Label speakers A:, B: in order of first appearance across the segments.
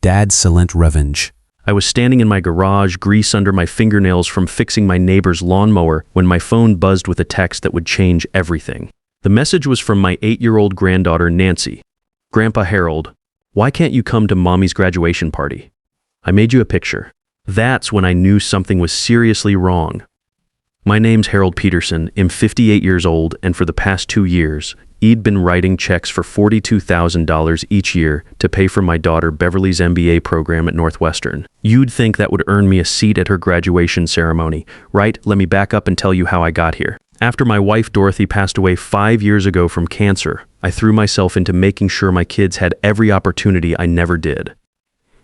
A: Dad's silent revenge.
B: I was standing in my garage, grease under my fingernails from fixing my neighbor's lawnmower, when my phone buzzed with a text that would change everything. The message was from my 8-year-old granddaughter, Nancy. "Grandpa Harold, why can't you come to Mommy's graduation party? I made you a picture." That's when I knew something was seriously wrong. My name's Harold Peterson, I'm 58 years old, and for the past 2 years, I'd been writing checks for $42,000 each year to pay for my daughter Beverly's MBA program at Northwestern. You'd think that would earn me a seat at her graduation ceremony, right? Let me back up and tell you how I got here. After my wife Dorothy passed away 5 years ago from cancer, I threw myself into making sure my kids had every opportunity I never did.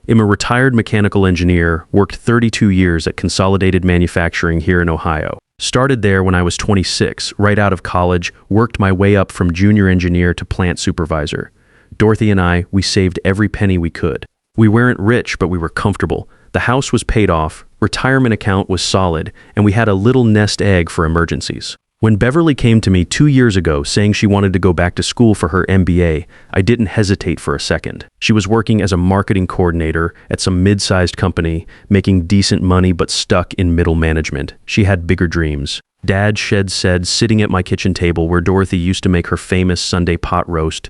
B: I'm a retired mechanical engineer, worked 32 years at Consolidated Manufacturing here in Ohio. Started there when I was 26, right out of college, worked my way up from junior engineer to plant supervisor. Dorothy and I, we saved every penny we could. We weren't rich, but we were comfortable. The house was paid off, retirement account was solid, and we had a little nest egg for emergencies. When Beverly came to me 2 years ago saying she wanted to go back to school for her MBA, I didn't hesitate for a second. She was working as a marketing coordinator at some mid-sized company, making decent money but stuck in middle management. She had bigger dreams. Dad, Shed said, sitting at my kitchen table where Dorothy used to make her famous Sunday pot roast.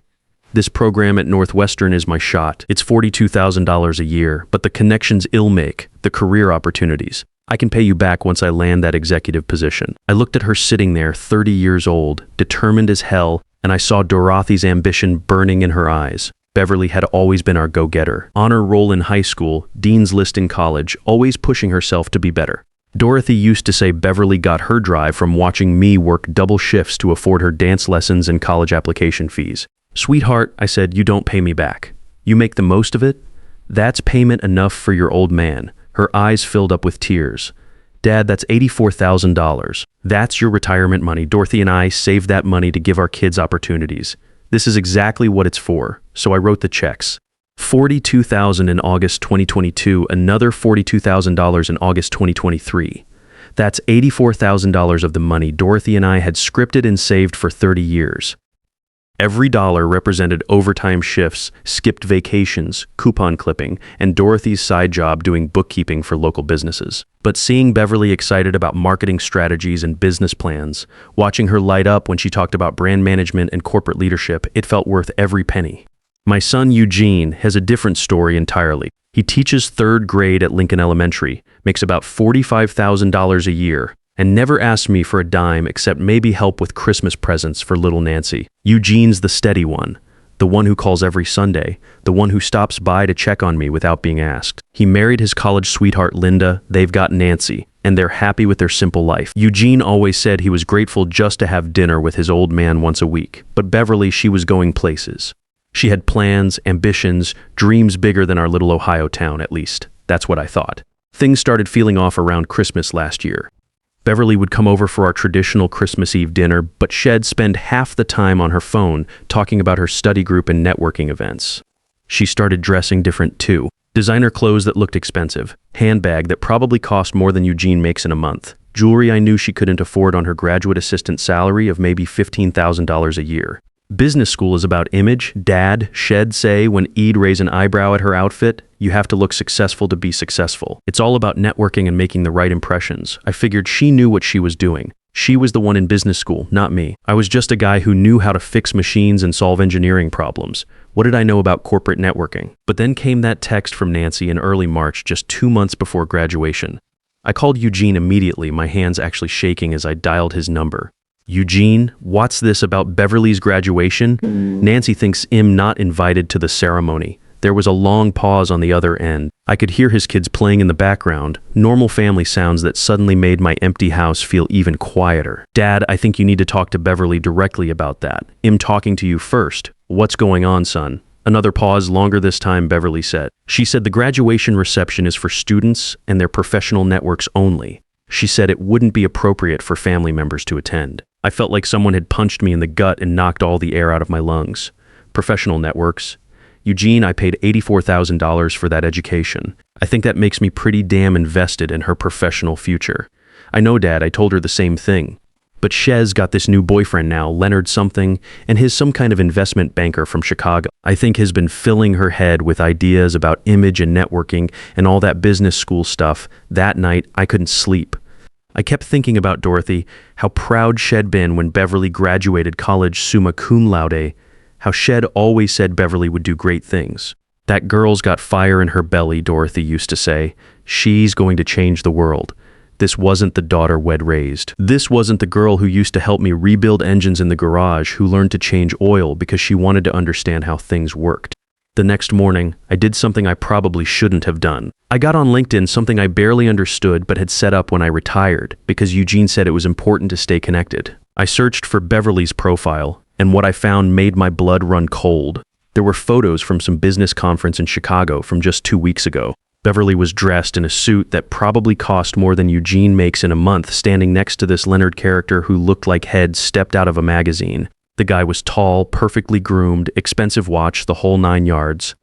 B: "This program at Northwestern is my shot. It's $42,000 a year, but the connections it'll make, the career opportunities. I can pay you back once I land that executive position." I looked at her sitting there, 30 years old, determined as hell, and I saw Dorothy's ambition burning in her eyes. Beverly had always been our go-getter. Honor roll in high school, dean's list in college, always pushing herself to be better. Dorothy used to say Beverly got her drive from watching me work double shifts to afford her dance lessons and college application fees. "Sweetheart," I said, "you don't pay me back. You make the most of it? That's payment enough for your old man." Her eyes filled up with tears. "Dad, that's $84,000. That's your retirement money. Dorothy and I saved that money to give our kids opportunities. This is exactly what it's for." So I wrote the checks. $42,000 in August 2022, another $42,000 in August 2023. That's $84,000 of the money Dorothy and I had scripted and saved for 30 years. Every dollar represented overtime shifts, skipped vacations, coupon clipping, and Dorothy's side job doing bookkeeping for local businesses. But seeing Beverly excited about marketing strategies and business plans, watching her light up when she talked about brand management and corporate leadership, it felt worth every penny. My son Eugene has a different story entirely. He teaches 3rd grade at Lincoln Elementary, makes about $45,000 a year, and never asked me for a dime except maybe help with Christmas presents for little Nancy. Eugene's the steady one, the one who calls every Sunday, the one who stops by to check on me without being asked. He married his college sweetheart Linda, they've got Nancy, and they're happy with their simple life. Eugene always said he was grateful just to have dinner with his old man once a week, but Beverly, she was going places. She had plans, ambitions, dreams bigger than our little Ohio town, at least. That's what I thought. Things started feeling off around Christmas last year. Beverly would come over for our traditional Christmas Eve dinner, but she'd spend half the time on her phone talking about her study group and networking events. She started dressing different too. Designer clothes that looked expensive, handbag that probably cost more than Eugene makes in a month, jewelry I knew she couldn't afford on her graduate assistant salary of maybe $15,000 a year. Business school is about image. Dad, Shed say when E'd raise an eyebrow at her outfit, you have to look successful to be successful. It's all about networking and making the right impressions. I figured she knew what she was doing. She was the one in business school, not me. I was just a guy who knew how to fix machines and solve engineering problems. What did I know about corporate networking? But then came that text from Nancy in early March, just 2 months before graduation. I called Eugene immediately, my hands actually shaking as I dialed his number. "Eugene, what's this about Beverly's graduation? Nancy thinks I'm not invited to the ceremony." There was a long pause on the other end. I could hear his kids playing in the background, normal family sounds that suddenly made my empty house feel even quieter. "Dad, I think you need to talk to Beverly directly about that. I'm talking to you first. What's going on, son?" Another pause, longer this time, Beverly said. She said the graduation reception is for students and their professional networks only. She said it wouldn't be appropriate for family members to attend. I felt like someone had punched me in the gut and knocked all the air out of my lungs. Professional networks. Eugene, I paid $84,000 for that education. I think that makes me pretty damn invested in her professional future. I know, Dad, I told her the same thing. But Shez got this new boyfriend now, Leonard something, and he's some kind of investment banker from Chicago. I think has been filling her head with ideas about image and networking and all that business school stuff. That night, I couldn't sleep. I kept thinking about Dorothy, how proud she'd been when Beverly graduated college summa cum laude, how Shed always said Beverly would do great things. That girl's got fire in her belly, Dorothy used to say. She's going to change the world. This wasn't the daughter we'd raised. This wasn't the girl who used to help me rebuild engines in the garage who learned to change oil because she wanted to understand how things worked. The next morning, I did something I probably shouldn't have done. I got on LinkedIn, something I barely understood but had set up when I retired because Eugene said it was important to stay connected. I searched for Beverly's profile, and what I found made my blood run cold. There were photos from some business conference in Chicago from just 2 weeks ago. Beverly was dressed in a suit that probably cost more than Eugene makes in a month, standing next to this Leonard character who looked like he'd stepped out of a magazine. The guy was tall, perfectly groomed, expensive watch, the whole 9 yards.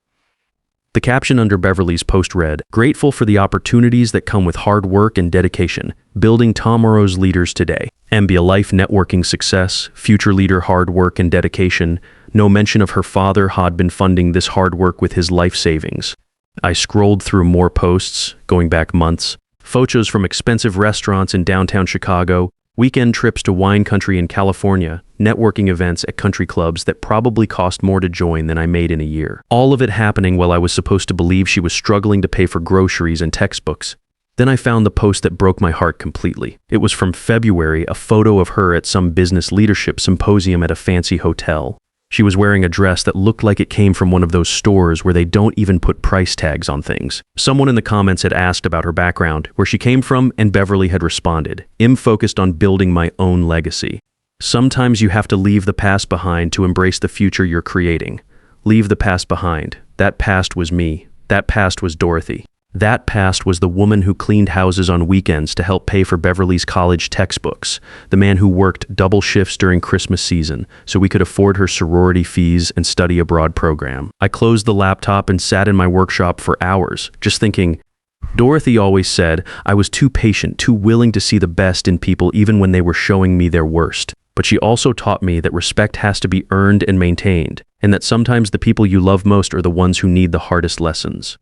B: The caption under Beverly's post read, "Grateful for the opportunities that come with hard work and dedication, building tomorrow's leaders today. MBA life networking success, future leader hard work and dedication. No mention of her father had been funding this hard work with his life savings." I scrolled through more posts, going back months. Photos from expensive restaurants in downtown Chicago, weekend trips to wine country in California, networking events at country clubs that probably cost more to join than I made in a year. All of it happening while I was supposed to believe she was struggling to pay for groceries and textbooks. Then I found the post that broke my heart completely. It was from February, a photo of her at some business leadership symposium at a fancy hotel. She was wearing a dress that looked like it came from one of those stores where they don't even put price tags on things. Someone in the comments had asked about her background, where she came from, and Beverly had responded, "I'm focused on building my own legacy. Sometimes you have to leave the past behind to embrace the future you're creating. Leave the past behind. That past was me. That past was Dorothy. That past was the woman who cleaned houses on weekends to help pay for Beverly's college textbooks, the man who worked double shifts during Christmas season so we could afford her sorority fees and study abroad program." I closed the laptop and sat in my workshop for hours, just thinking, Dorothy always said I was too patient, too willing to see the best in people even when they were showing me their worst. But she also taught me that respect has to be earned and maintained, and that sometimes the people you love most are the ones who need the hardest lessons.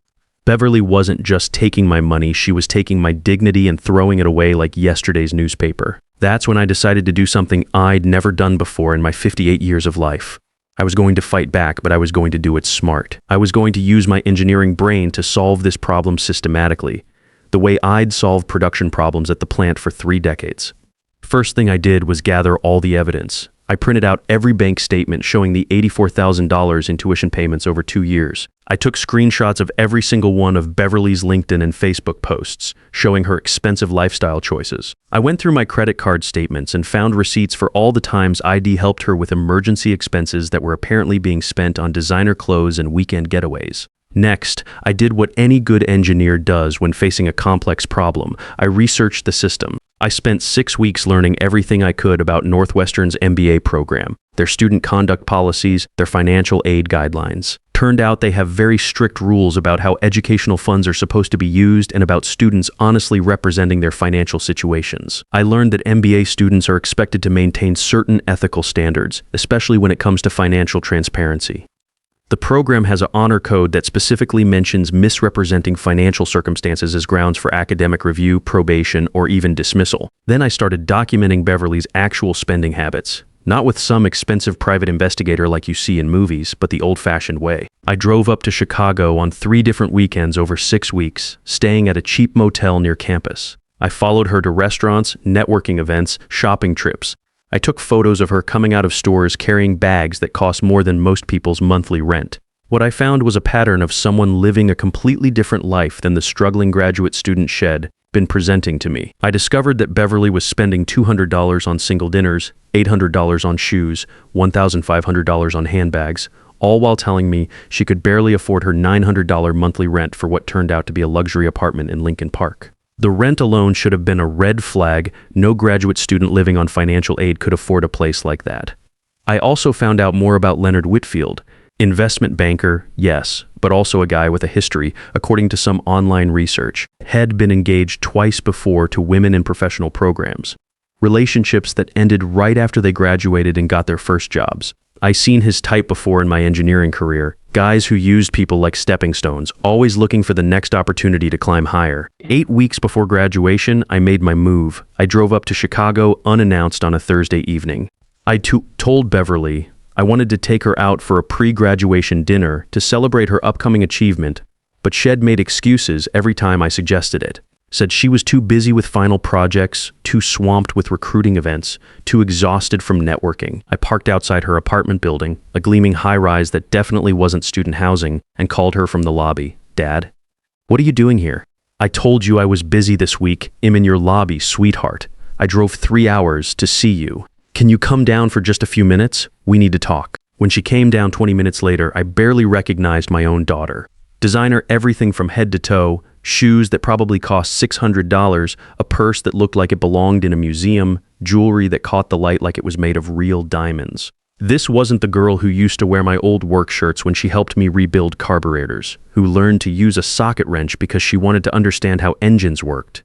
B: Beverly wasn't just taking my money, she was taking my dignity and throwing it away like yesterday's newspaper. That's when I decided to do something I'd never done before in my 58 years of life. I was going to fight back, but I was going to do it smart. I was going to use my engineering brain to solve this problem systematically, the way I'd solved production problems at the plant for 3 decades. First thing I did was gather all the evidence. I printed out every bank statement showing the $84,000 in tuition payments over 2 years. I took screenshots of every single one of Beverly's LinkedIn and Facebook posts, showing her expensive lifestyle choices. I went through my credit card statements and found receipts for all the times ID helped her with emergency expenses that were apparently being spent on designer clothes and weekend getaways. Next, I did what any good engineer does when facing a complex problem. I researched the system. I spent 6 weeks learning everything I could about Northwestern's MBA program, their student conduct policies, their financial aid guidelines. Turned out they have very strict rules about how educational funds are supposed to be used and about students honestly representing their financial situations. I learned that MBA students are expected to maintain certain ethical standards, especially when it comes to financial transparency. The program has an honor code that specifically mentions misrepresenting financial circumstances as grounds for academic review, probation, or even dismissal. Then I started documenting Beverly's actual spending habits, not with some expensive private investigator like you see in movies, but the old-fashioned way. I drove up to Chicago on 3 different weekends over 6 weeks, staying at a cheap motel near campus. I followed her to restaurants, networking events, shopping trips. I took photos of her coming out of stores carrying bags that cost more than most people's monthly rent. What I found was a pattern of someone living a completely different life than the struggling graduate student Shed been presenting to me. I discovered that Beverly was spending $200 on single dinners, $800 on shoes, $1,500 on handbags, all while telling me she could barely afford her $900 monthly rent for what turned out to be a luxury apartment in Lincoln Park. The rent alone should have been a red flag. No graduate student living on financial aid could afford a place like that. I also found out more about Leonard Whitfield. Investment banker, yes, but also a guy with a history, according to some online research. Had been engaged twice before to women in professional programs. relationships that ended right after they graduated and got their first jobs. I seen his type before in my engineering career. Guys who used people like stepping stones, always looking for the next opportunity to climb higher. 8 weeks before graduation, I made my move. I drove up to Chicago unannounced on a Thursday evening. I told Beverly I wanted to take her out for a pre-graduation dinner to celebrate her upcoming achievement, but Shed made excuses every time I suggested it. Said she was too busy with final projects, too swamped with recruiting events, too exhausted from networking. I parked outside her apartment building, a gleaming high-rise that definitely wasn't student housing, and called her from the lobby. Dad, what are you doing here? I told you I was busy this week. I'm in your lobby, sweetheart. I drove 3 hours to see you. Can you come down for just a few minutes? We need to talk. When she came down 20 minutes later, I barely recognized my own daughter. Designer everything from head to toe, shoes that probably cost $600, a purse that looked like it belonged in a museum, jewelry that caught the light like it was made of real diamonds. This wasn't the girl who used to wear my old work shirts when she helped me rebuild carburetors, who learned to use a socket wrench because she wanted to understand how engines worked.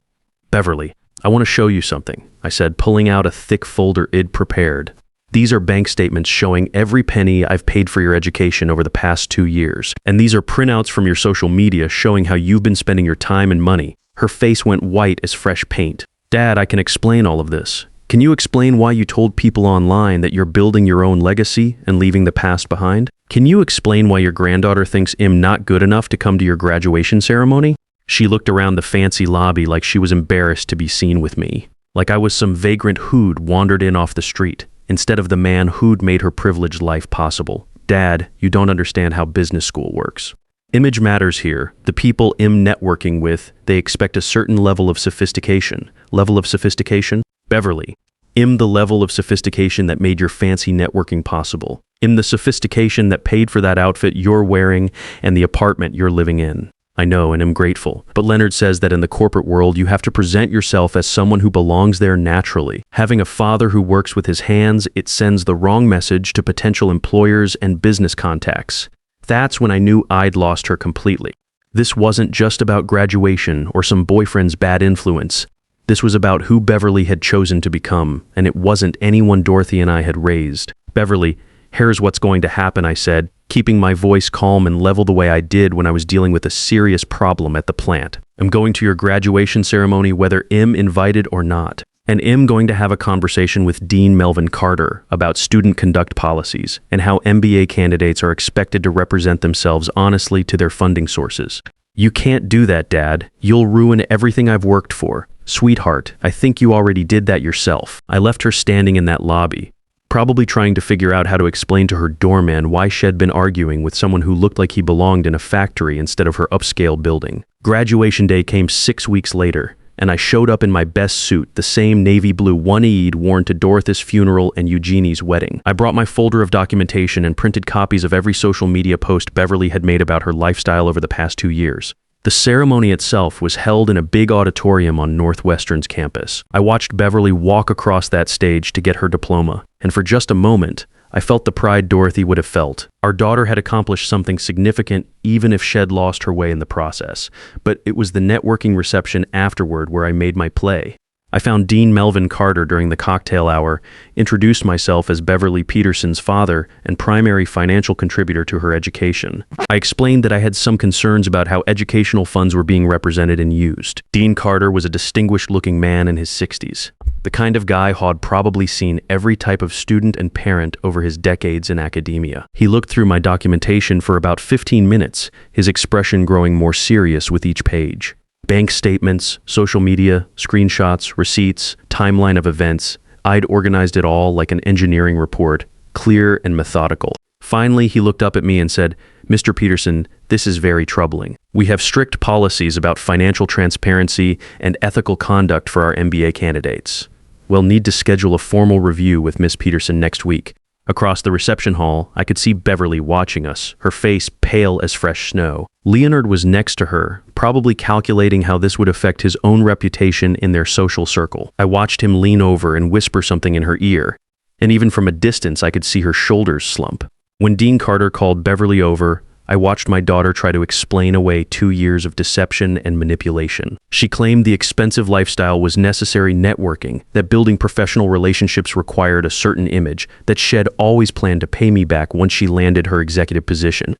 B: Beverly, I want to show you something, I said, pulling out a thick folder I'd prepared. These are bank statements showing every penny I've paid for your education over the past 2 years. And these are printouts from your social media showing how you've been spending your time and money. Her face went white as fresh paint. Dad, I can explain all of this. Can you explain why you told people online that you're building your own legacy and leaving the past behind? Can you explain why your granddaughter thinks I'm not good enough to come to your graduation ceremony? She looked around the fancy lobby like she was embarrassed to be seen with me. Like I was some vagrant who'd wandered in off the street, instead of the man who'd made her privileged life possible. Dad, you don't understand how business school works. Image matters here. The people I'm networking with, they expect a certain level of sophistication. Level of sophistication? Beverly, I'm the level of sophistication that made your fancy networking possible. I'm the sophistication that paid for that outfit you're wearing and the apartment you're living in. I know, and am grateful. But Leonard says that in the corporate world, you have to present yourself as someone who belongs there naturally. Having a father who works with his hands, it sends the wrong message to potential employers and business contacts. That's when I knew I'd lost her completely. This wasn't just about graduation or some boyfriend's bad influence. This was about who Beverly had chosen to become, and it wasn't anyone Dorothy and I had raised. Beverly, here's what's going to happen, I said, keeping my voice calm and level the way I did when I was dealing with a serious problem at the plant. I'm going to your graduation ceremony whether I'm invited or not. And I'm going to have a conversation with Dean Melvin Carter about student conduct policies and how MBA candidates are expected to represent themselves honestly to their funding sources. You can't do that, Dad. You'll ruin everything I've worked for. Sweetheart, I think you already did that yourself. I left her standing in that lobby, probably trying to figure out how to explain to her doorman why she'd been arguing with someone who looked like he belonged in a factory instead of her upscale building. Graduation day came 6 weeks later, and I showed up in my best suit, the same navy blue one-eyed worn to Dorothy's funeral and Eugenie's wedding. I brought my folder of documentation and printed copies of every social media post Beverly had made about her lifestyle over the past 2 years. The ceremony itself was held in a big auditorium on Northwestern's campus. I watched Beverly walk across that stage to get her diploma, and for just a moment, I felt the pride Dorothy would have felt. Our daughter had accomplished something significant even if she'd lost her way in the process. But it was the networking reception afterward where I made my play. I found Dean Melvin Carter during the cocktail hour, introduced myself as Beverly Peterson's father and primary financial contributor to her education. I explained that I had some concerns about how educational funds were being represented and used. Dean Carter was a distinguished-looking man in his 60s, the kind of guy who'd probably seen every type of student and parent over his decades in academia. He looked through my documentation for about 15 minutes, his expression growing more serious with each page. Bank statements, social media, screenshots, receipts, timeline of events. I'd organized it all like an engineering report, clear and methodical. Finally, he looked up at me and said, "Mr. Peterson, this is very troubling. We have strict policies about financial transparency and ethical conduct for our MBA candidates. We'll need to schedule a formal review with Miss Peterson next week." Across the reception hall, I could see Beverly watching us, her face pale as fresh snow. Leonard was next to her, probably calculating how this would affect his own reputation in their social circle. I watched him lean over and whisper something in her ear, and even from a distance I could see her shoulders slump. When Dean Carter called Beverly over, I watched my daughter try to explain away 2 years of deception and manipulation. She claimed the expensive lifestyle was necessary networking, that building professional relationships required a certain image, that Shed always planned to pay me back once she landed her executive position.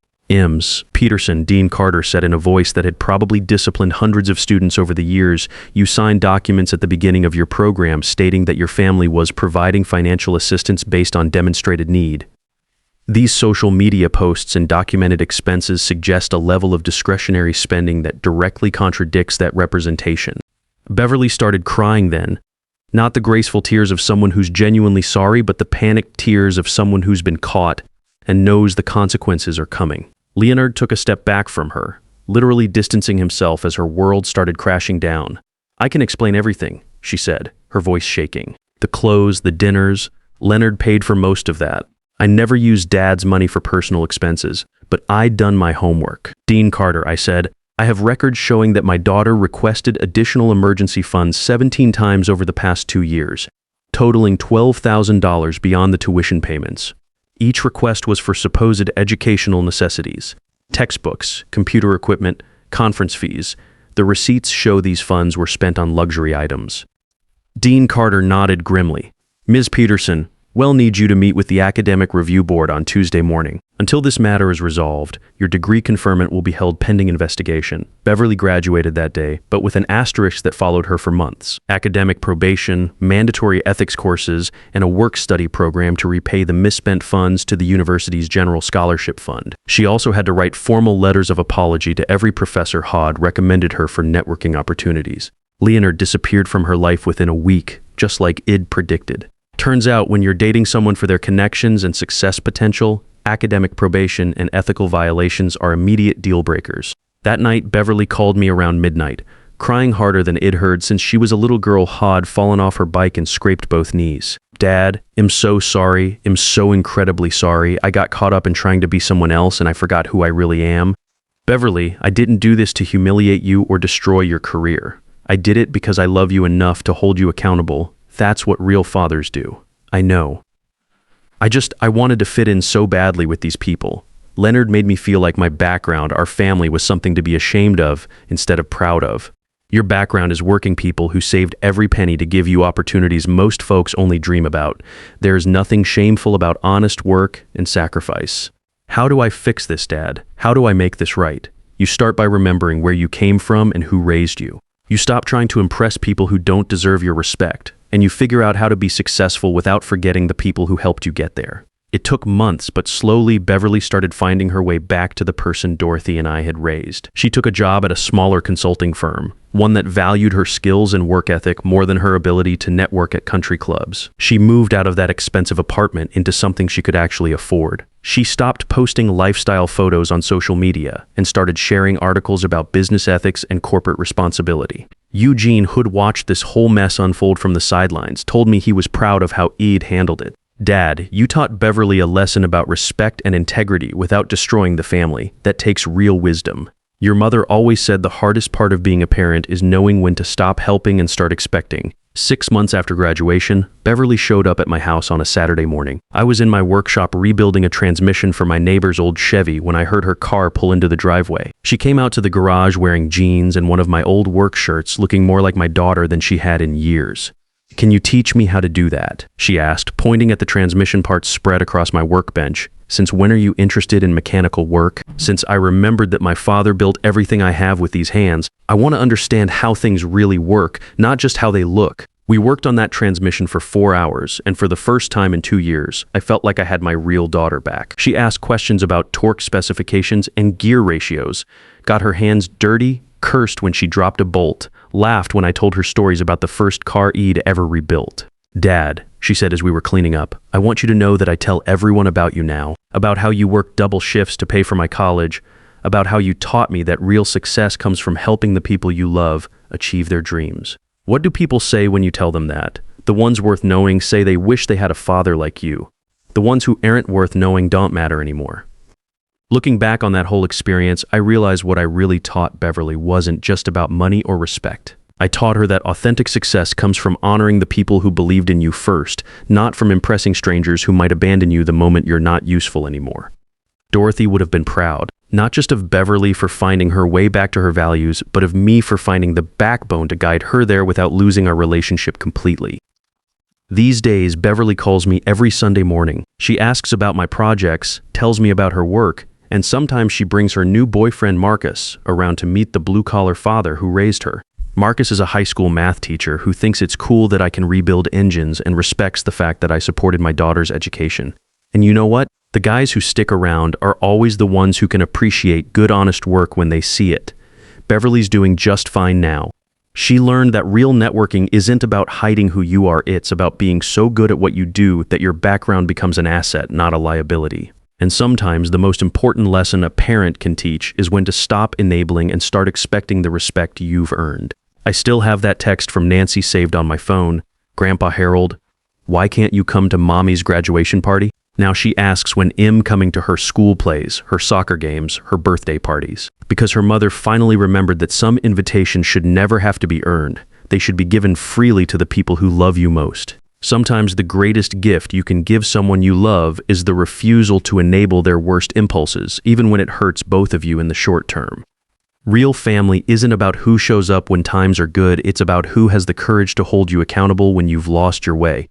B: Peterson, Dean Carter said in a voice that had probably disciplined hundreds of students over the years, you signed documents at the beginning of your program stating that your family was providing financial assistance based on demonstrated need. These social media posts and documented expenses suggest a level of discretionary spending that directly contradicts that representation. Beverly started crying then, not the graceful tears of someone who's genuinely sorry, but the panicked tears of someone who's been caught and knows the consequences are coming. Leonard took a step back from her, literally distancing himself as her world started crashing down. I can explain everything, she said, her voice shaking. The clothes, the dinners, Leonard paid for most of that. I never used Dad's money for personal expenses, but I'd done my homework. Dean Carter, I said, I have records showing that my daughter requested additional emergency funds 17 times over the past 2 years, totaling $12,000 beyond the tuition payments. Each request was for supposed educational necessities, textbooks, computer equipment, conference fees. The receipts show these funds were spent on luxury items. Dean Carter nodded grimly. Ms. Peterson, we'll need you to meet with the Academic Review Board on Tuesday morning. Until this matter is resolved, your degree conferment will be held pending investigation. Beverly graduated that day, but with an asterisk that followed her for months. Academic probation, mandatory ethics courses, and a work-study program to repay the misspent funds to the university's general scholarship fund. She also had to write formal letters of apology to every professor Hod recommended her for networking opportunities. Leonard disappeared from her life within a week, just like Id predicted. Turns out when you're dating someone for their connections and success potential, academic probation and ethical violations are immediate deal breakers. That night, Beverly called me around midnight, crying harder than Id heard since she was a little girl Hod fallen off her bike and scraped both knees. Dad, I'm so sorry. I'm so incredibly sorry. I got caught up in trying to be someone else and I forgot who I really am. Beverly, I didn't do this to humiliate you or destroy your career. I did it because I love you enough to hold you accountable. That's what real fathers do. I know. I wanted to fit in so badly with these people. Leonard made me feel like my background, our family, was something to be ashamed of instead of proud of. Your background is working people who saved every penny to give you opportunities most folks only dream about. There's nothing shameful about honest work and sacrifice. How do I fix this, Dad? How do I make this right? You start by remembering where you came from and who raised you. You stop trying to impress people who don't deserve your respect, and you figure out how to be successful without forgetting the people who helped you get there. It took months, but slowly Beverly started finding her way back to the person Dorothy and I had raised. She took a job at a smaller consulting firm, one that valued her skills and work ethic more than her ability to network at country clubs. She moved out of that expensive apartment into something she could actually afford. She stopped posting lifestyle photos on social media and started sharing articles about business ethics and corporate responsibility. Eugene, who'd watched this whole mess unfold from the sidelines, told me he was proud of how Ed handled it. Dad, you taught Beverly a lesson about respect and integrity without destroying the family. That takes real wisdom. Your mother always said the hardest part of being a parent is knowing when to stop helping and start expecting. 6 months after graduation, Beverly showed up at my house on a Saturday morning. I was in my workshop rebuilding a transmission for my neighbor's old Chevy when I heard her car pull into the driveway. She came out to the garage wearing jeans and one of my old work shirts, looking more like my daughter than she had in years. Can you teach me how to do that? She asked, pointing at the transmission parts spread across my workbench. Since when are you interested in mechanical work? Since I remembered that my father built everything I have with these hands, I want to understand how things really work, not just how they look. We worked on that transmission for 4 hours, and for the first time in 2 years, I felt like I had my real daughter back. She asked questions about torque specifications and gear ratios, got her hands dirty, cursed when she dropped a bolt, laughed when I told her stories about the first car Ed ever rebuilt. Dad, she said as we were cleaning up, I want you to know that I tell everyone about you now, about how you worked double shifts to pay for my college, about how you taught me that real success comes from helping the people you love achieve their dreams. What do people say when you tell them that? The ones worth knowing say they wish they had a father like you. The ones who aren't worth knowing don't matter anymore. Looking back on that whole experience, I realized what I really taught Beverly wasn't just about money or respect. I taught her that authentic success comes from honoring the people who believed in you first, not from impressing strangers who might abandon you the moment you're not useful anymore. Dorothy would have been proud, not just of Beverly for finding her way back to her values, but of me for finding the backbone to guide her there without losing our relationship completely. These days, Beverly calls me every Sunday morning. She asks about my projects, tells me about her work, and sometimes she brings her new boyfriend Marcus around to meet the blue-collar father who raised her. Marcus is a high school math teacher who thinks it's cool that I can rebuild engines and respects the fact that I supported my daughter's education. And you know what? The guys who stick around are always the ones who can appreciate good, honest work when they see it. Beverly's doing just fine now. She learned that real networking isn't about hiding who you are, it's about being so good at what you do that your background becomes an asset, not a liability. And sometimes the most important lesson a parent can teach is when to stop enabling and start expecting the respect you've earned. I still have that text from Nancy saved on my phone. Grandpa Harold, why can't you come to Mommy's graduation party? Now she asks when coming to her school plays, her soccer games, her birthday parties. Because her mother finally remembered that some invitations should never have to be earned. They should be given freely to the people who love you most. Sometimes the greatest gift you can give someone you love is the refusal to enable their worst impulses, even when it hurts both of you in the short term. Real family isn't about who shows up when times are good, it's about who has the courage to hold you accountable when you've lost your way.